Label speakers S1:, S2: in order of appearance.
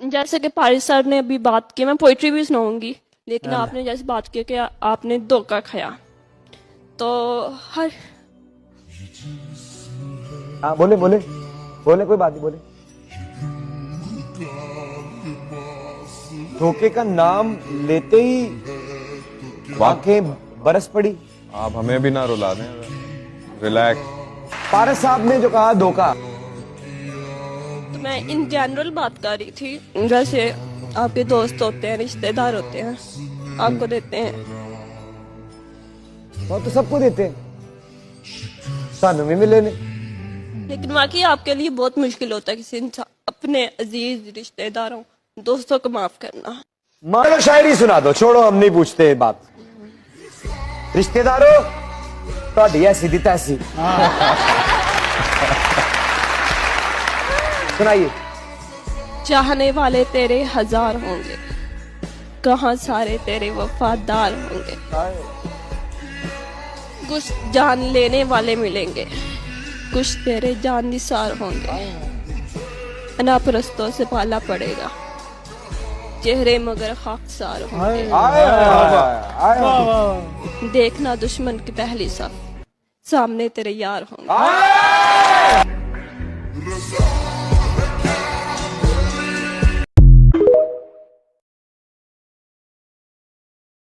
S1: जैसे कि Paris sir ने अभी बात की, मैं पोइट्री भी सुनाऊंगी, लेकिन आपने जैसे बात की कि आपने धोखा खाया, तो हर
S2: हाँ बोले बोले बोले, कोई बात नहीं, बोले। धोखे का नाम लेते ही आंखें बरस पड़ी।
S3: आप हमें भी ना रुला दें, रिलैक्स।
S2: पारस साहब ने जो कहा धोखा,
S1: तो मैं इन जनरल बात कर रही थी। जैसे आपके दोस्त होते हैं, रिश्तेदार होते हैं, आपको देते हैं,
S2: वो तो सबको देते हैं, सानू भी मिले ने।
S1: लेकिन वाकई आपके लिए बहुत मुश्किल होता है किसी इंसान अपने अजीज रिश्तेदारों दोस्तों को माफ करना।
S2: मानो शायरी सुना दो, छोड़ो हम नहीं पूछते बात। रिश्तेदारों ਤੁਹਾਡੀ ऐसी दी तैसी सुनाइए।
S1: चाहने वाले तेरे हजार होंगे, कहाँ सारे तेरे वफादार होंगे, कुछ जान लेने वाले मिलेंगे, कुछ तेरे जान निसार होंगे, अनापरस्तों से पाला पड़ेगा, चेहरे मगर खाकसार होंगे, देखना दुश्मन की पहली सफ, सामने तेरे यार होंगे।